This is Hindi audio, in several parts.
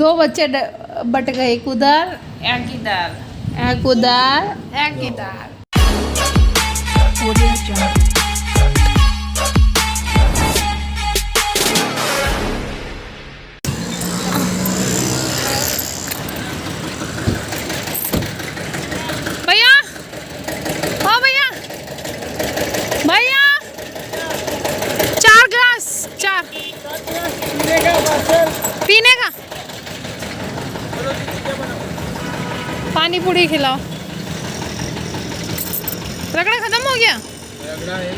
दो बच्चे बट गए, एक उधर एक इधर, एक उधर एक इधर। भैया, ओ भैया, भैया 4 ग्लास, 4 पीने का। पानी पूरी खिलाओ। रगड़ा खत्म हो गया। रगड़ा है।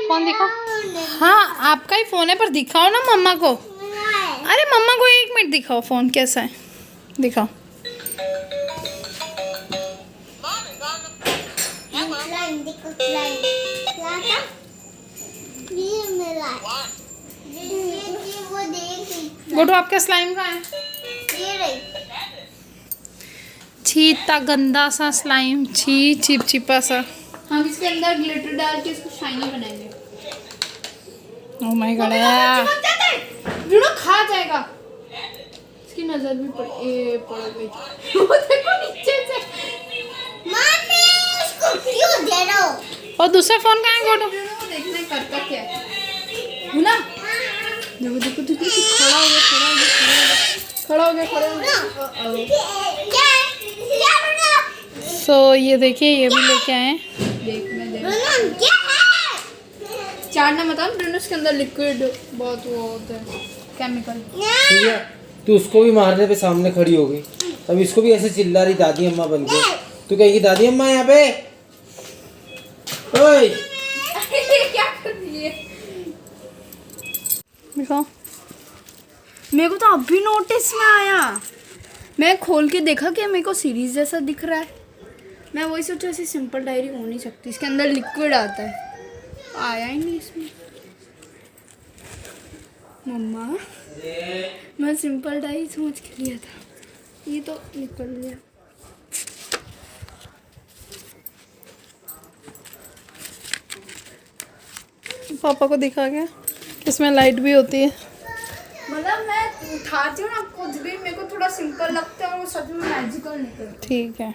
फोन दिखाओ। हाँ आपका ही फोन है, पर दिखाओ ना मम्मा को। अरे मम्मा को 1 मिनट दिखाओ फोन कैसा है, दिखाओ। गोटू आपका स्लाइम कहाँ है? छी इतना गंदा सा स्लाइम, छी चिपचिपा सा। हम इसके अंदर ग्लिटर डाल के इसको शाइनी बनाएंगे। ओह माय गॉड, वीडियो खा जाएगा। इसकी नजर भी पड़ गई। वो देखो नीचे से। मम्मी इसको क्यों दे रहे हो? और दूसरा फोन कहाँ है गोटू? देखना करता क्या है ना। देखो देखो देखो खड़ा हो गया। सो ये देखिए, ये भी लेके आए। क्या है? चाटना मत ब्रुनो, इसके अंदर लिक्विड बहुत वो होता है, केमिकल। ठीक है, तू उसको भी मारने पे सामने खड़ी हो गई, अब इसको भी ऐसे चिल्ला रही दादी अम्मा बन के। तू कहेगी दादी अम्मा यहाँ पे। ओए क्या कर दिए? दिखाओ। मेरे को तो अभी नोटिस में आया। मैं खोल के देखा कि मेरे को सीरीज जैसा दिख रहा है। मैं वही सोचा ऐसी सिंपल डायरी हो नहीं सकती, इसके अंदर लिक्विड आता है। आया ही नहीं इसमें। मम्मा मैं सिंपल डायरी समझ के लिया था, ये तो निकल गया। पापा को दिखा गया, इसमें लाइट भी होती है। मतलब मैं उठाती हूँ ना कुछ भी, मेरे को थोड़ा सिंपल लगता है और वो सच में मैजिकल निकलता है। ठीक है।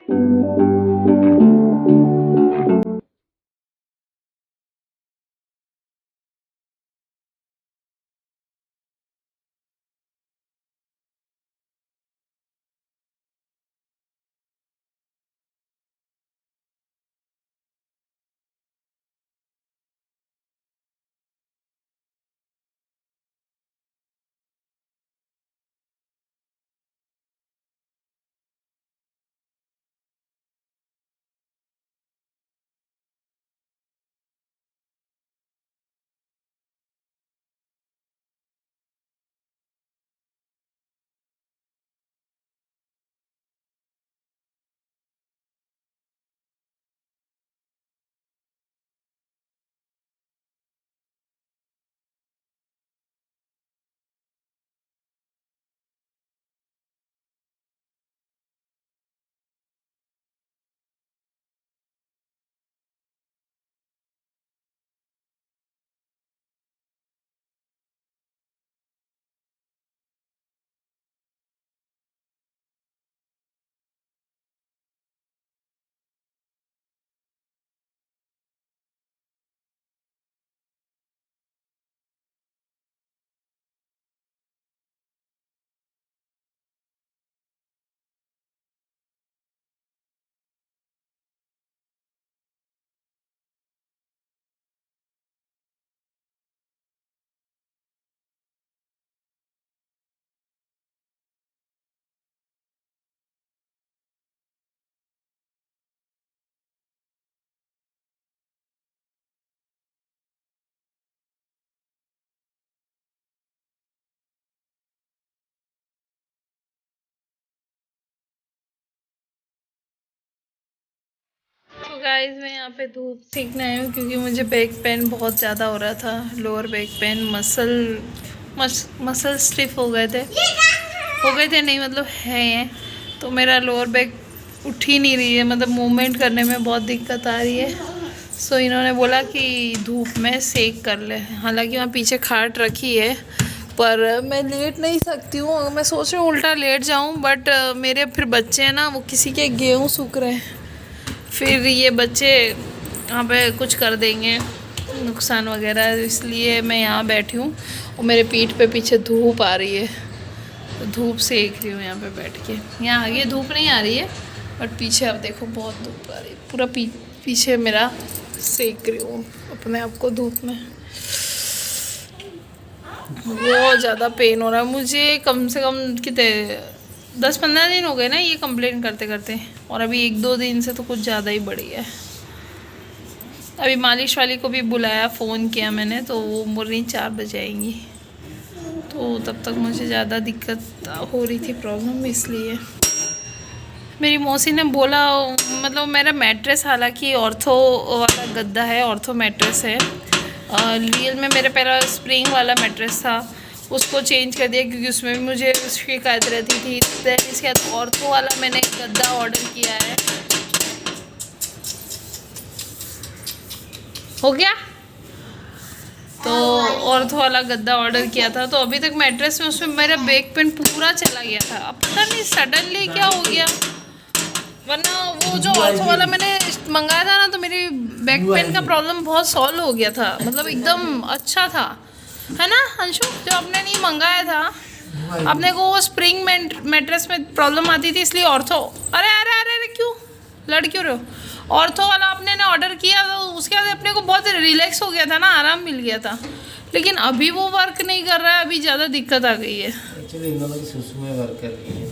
तो गाइस मैं यहाँ पे धूप सीखने आई हूँ क्योंकि मुझे बैक पेन बहुत ज़्यादा हो रहा था। Lower back pain, muscle stiff हो गए थे नहीं मतलब है। तो मेरा लोअर बैक उठ ही नहीं रही है, मतलब मूवमेंट करने में बहुत दिक्कत आ रही है। सो इन्होंने बोला कि धूप में सेक कर ले। हालांकि वहाँ पीछे खाट रखी है पर मैं लेट नहीं सकती हूँ। मैं सोच रही हूँ उल्टा लेट जाऊँ, बट मेरे फिर बच्चे हैं ना, वो किसी के गेहूँ सूख रहे हैं, फिर ये बच्चे यहाँ पे कुछ कर देंगे नुकसान वगैरह, इसलिए मैं यहाँ बैठी हूँ। और मेरे पीठ पे पीछे धूप आ रही है, तो धूप सेक रही हूँ यहाँ पे बैठ के। यहाँ आगे धूप नहीं आ रही है बट पीछे आप देखो बहुत धूप आ रही है। पूरा पीछे मेरा सेक रही हूँ अपने आप को धूप में। बहुत ज़्यादा पेन हो रहा है मुझे। कम से कम कितने 10-15 दिन हो गए ना ये कंप्लेन करते करते, और अभी 1-2 दिन से तो कुछ ज़्यादा ही बढ़ी है। अभी मालिश वाली को भी बुलाया, फ़ोन किया मैंने, तो वो बोल रही 4 बजे आएंगी। तो तब तक मुझे ज़्यादा दिक्कत हो रही थी, प्रॉब्लम, इसलिए मेरी मौसी ने बोला, मतलब मेरा मैट्रेस हालांकि ऑर्थो वाला गद्दा है, ऑर्थो मैट्रेस है। रियल में मेरा पहला स्प्रिंग वाला मैट्रेस था, उसको चेंज कर दिया क्योंकि उसमें भी मुझे शिकायत रहती थी। दैन इसके बाद ऑर्थो वाला मैंने गद्दा ऑर्डर किया है। हो गया, तो ऑर्थो वाला गद्दा ऑर्डर किया था। तो अभी तक मैट्रेस में उसमें मेरा बैक पेन पूरा चला गया था। अब पता नहीं सडनली क्या हो गया, वरना वो जो ऑर्थो वाला मैंने मंगाया था ना, तो मेरी बैक पेन का प्रॉब्लम बहुत सॉल्व हो गया था, मतलब एकदम अच्छा था, है ना अंशु? जो आपने नहीं मंगाया था, अपने को वो स्प्रिंग मैट्रेस में प्रॉब्लम आती थी, इसलिए ऑर्थो। अरे अरे अरे अरे क्यों लड़ क्यों रहे हो? ऑर्थो वाला आपने ने ऑर्डर किया, तो उसके बाद अपने को बहुत रिलैक्स हो गया था ना, आराम मिल गया था। लेकिन अभी वो वर्क नहीं कर रहा है, अभी ज़्यादा दिक्कत आ गई है। एक्चुअली इन दोनों की सुसु में वर्क कर रही है,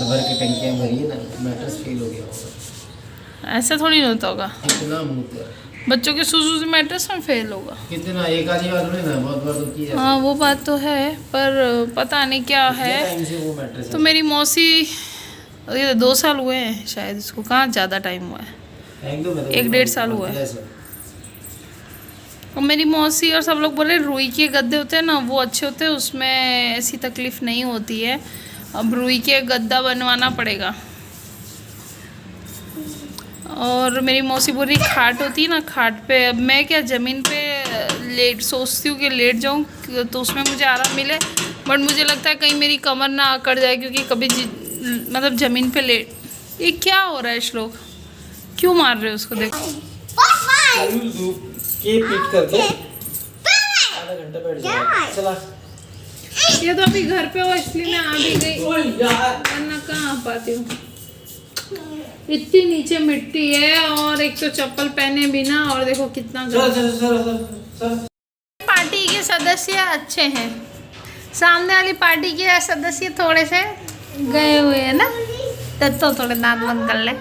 भर के टंकियाँ भरी है ना, मैट्रेस फेल हो गया होगा। ऐसा थोड़ी नहीं होता होगा, कितना मुँह है बच्चों के सुसु से मैट्रेस में फेल होगा कितना, एक आधी बार नहीं ना, बहुत बार तो किया। हाँ वो बात तो है, पर पता नहीं क्या है। टाइम से वो मैट्रेस तो मेरी मौसी, ये 2 साल हुए हैं शायद इसको, कहाँ ज़्यादा टाइम हुआ है, 1-1.5 साल हुआ है। और मेरी मौसी और सब लोग बोले रुई के गद्दे होते हैं ना, वो अच्छे होते हैं, उसमें ऐसी तकलीफ़ नहीं होती है। अब रुई के गद्दा बनवाना पड़ेगा। और मेरी मौसी बोल रही खाट होती है ना, खाट पे, अब मैं क्या ज़मीन पे सोचती हूँ कि लेट जाऊँ तो उसमें मुझे आराम मिले, बट मुझे लगता है कहीं मेरी कमर ना अकड़ जाए, क्योंकि कभी मतलब ज़मीन पे लेट ये क्या हो रहा है श्लोक? क्यों मार रहे हो उसको? देखो धूप के पीट करके आधा घंटा बैठ जाएगा। चला ये तो अभी घर पे हो इसलिए मैं आ भी गई, वरना कहाँ आ पाती हूँ। इतनी नीचे मिट्टी है और एक तो चप्पल पहने बिना, और देखो कितना पार्टी के सदस्य अच्छे हैं, सामने वाली पार्टी के सदस्य थोड़े से गए हुए हैं ना। दत्तो थोड़े दांत बंद कर ले,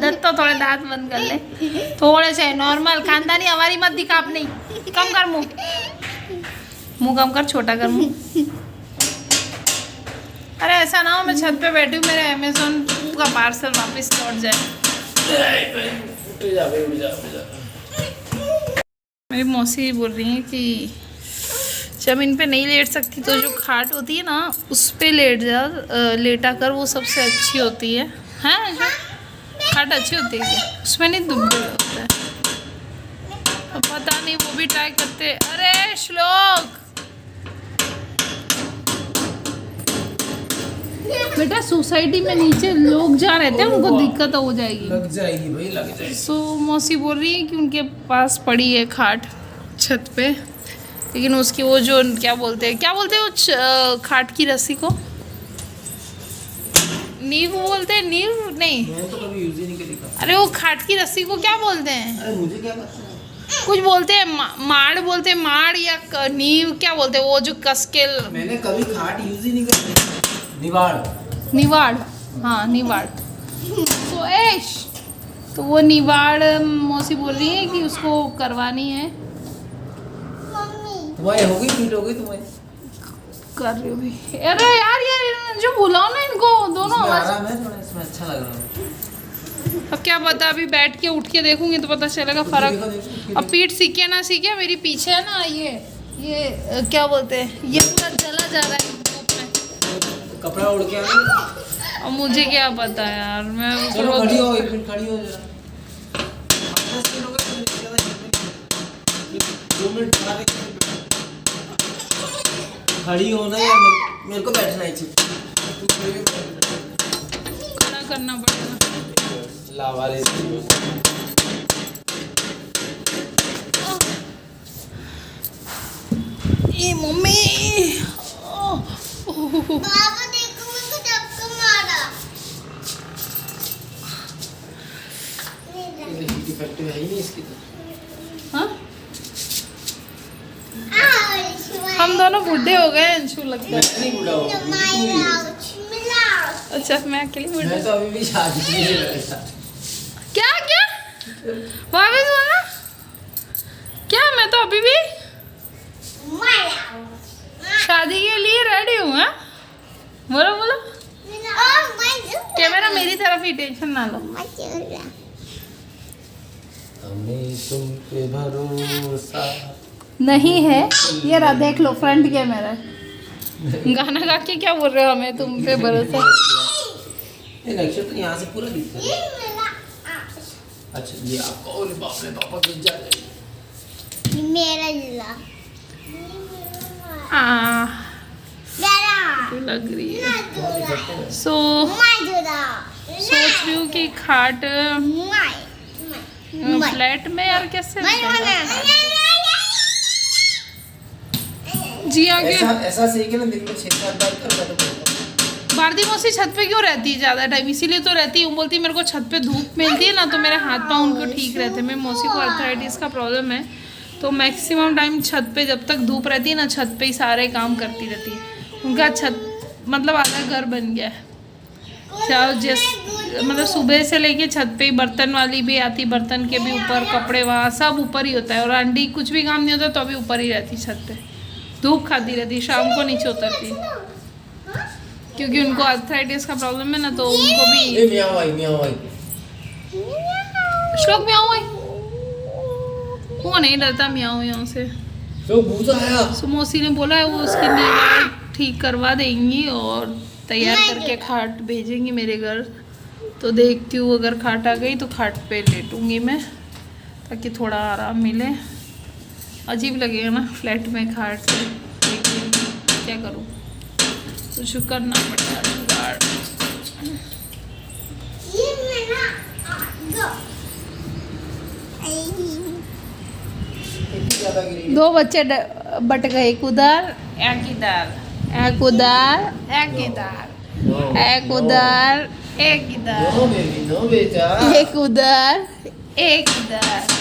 दत्तो थोड़े दांत बंद कर ले, थोड़े से नॉर्मल खानदानी हमारी मत दिखा अपनी। कम कर मुंह, मुंह कम कर, छोटा कर मुंह। अरे ऐसा ना हो मैं छत पे बैठी हूँ, मेरे अमेज़न का पार्सल वापस लौट जाए। मेरी मौसी बोल रही है कि जमीन पे नहीं लेट सकती तो जो खाट होती है ना उस पे लेट जा, लेटा कर, वो सबसे अच्छी होती है। हैं खाट अच्छी होती है क्या? उसमें नहीं दुब होता है। अब पता नहीं, वो भी ट्राई करते। अरे श्लोक बेटा, सोसाइटी में नीचे लोग जा रहे थे, उनको दिक्कत हो जाएगी। लग जाएगी भाई, लग जाएगी। सो मौसी बोल रही है कि उनके पास पड़ी है खाट छत पे, लेकिन उसकी वो जो क्या बोलते हैं वो खाट की रस्सी को नींव बोलते हैं। नींव नहीं, मैंने तो कभी यूज ही नहीं करी। अरे वो खाट की रस्सी को क्या बोलते हैं? अरे मुझे क्या पता, कुछ बोलते हैं, माड़ बोलते हैं, माड़ या नींव क्या बोलते हैं, वो जो कस के। मैंने कभी खाट यूज ही नहीं करी। निवाड़, निवाड़, हाँ निवाड़। तो ऐश, तो वो निवाड़ मौसी बोल रही है कि उसको करवानी है। तुम्हारी हो गई, पीट हो गई तुम्हारी। कर रही हूँ भी। अरे यार जो बुलाओ ना इनको दोनों इसमें आवाज। आराम है थोड़ा, इसमें अच्छा लग रहा है। अब क्या पता, अभी बैठ के उठ के देखूंगी तो पता चलेगा फर्क। अब पीठ सीखे ना सीखे, मेरी पीछे है ना ये क्या बोलते हैं, ये पूरा जला जा रहा है धूप में। कपड़ा उड़ के आ। अब मुझे क्या पता यार, मैं चलो खड़ी हो, एक मिनट खड़ी हो जरा। 2 मिनट खड़ी होना या मेरे को बैठना है। खड़ा करना पड़ेगा। लावारे ये मम्मी, बाबा देखो मुझको धक्का मारा। इफेक्टिव है ही नहीं इसकी तो। हाँ हम दोनों बूढ़े हो गए अंशु लगता है। नहीं बूढ़ा हो, अच्छा मैं अकेली बूढ़ी। मैं तो अभी भी शादी नहीं लगा। क्या क्या वापस बोलना, क्या? मैं तो अभी भी शादी के लिए रेडी हूँ। हाँ बोलो बोलो, कैमरा मेरी तरफ ही, टेंशन ना लो। हमें तुम पे भरोसा नहीं है ये रहा, देख लो फ्रंट कैमरा। गाना गा के क्या बोल रहे हो, हमें तुम पे भरोसा। ये नक्षत्र यहाँ से पूरा दिखता है। अच्छा ये आपका, और बाप रे पापा गिर जाएगा। मेरा जिला लग रही है। सोच रही हूँ कि खाट फ्लैट में यार कैसे जी आगे। ऐसा सही कि ना दिन में 6-7 बार करना तो पड़ेगा। भारती मौसी छत पे क्यों रहती है ज़्यादा टाइम? इसीलिए तो रहती हूँ, बोलती मेरे को छत पे धूप मिलती है ना तो मेरे हाथ पाँव उनको ठीक रहते हैं। मेरी मौसी को आर्थराइटिस का प्रॉब्लम है, तो मैक्सिमम टाइम छत पे जब तक धूप रहती है ना, छत पे ही सारे काम करती रहती है। उनका छत मतलब आधा घर बन गया है। मतलब सुबह से लेके छत पे ही बर्तन वाली भी आती, बर्तन के भी ऊपर, कपड़े वहाँ सब ऊपर ही होता है। और आंटी कुछ भी काम नहीं होता तो अभी ऊपर ही रहती छत पे, धूप खाती रहती, शाम को नीचे उतरती क्योंकि उनको आर्थराइटिस का प्रॉब्लम है ना, तो उनको भी। म्याऊ आई श्लोक म्याऊ आई, वो नहीं डरता म्याऊ यहाँ से। तो भूसा आया। सो मौसी ने बोला है वो उसकी नींद ठीक करवा देंगी और तैयार करके खाट भेजेंगी मेरे घर। तो देखती हूँ अगर खाट आ गई तो खाट पे लेटूंगी मैं, ताकि थोड़ा आराम मिले। अजीब लगेगा ना फ्लैट में खाट से, लेकिन क्या करूँ, कुछ करना पड़ेगा जुगाड़। दो बच्चे बट गए, एक उधर एक इधर, एक उधर एक इधर, एक उधर एक इधर, नो बेबी नो बेटा। एक उधर एक इधर।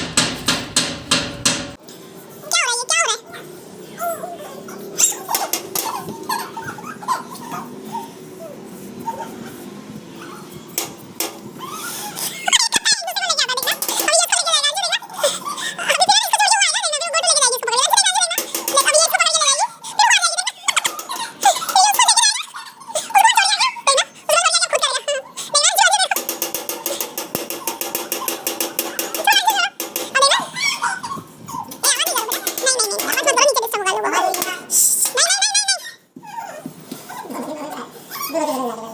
Duro, duro, duro, duro.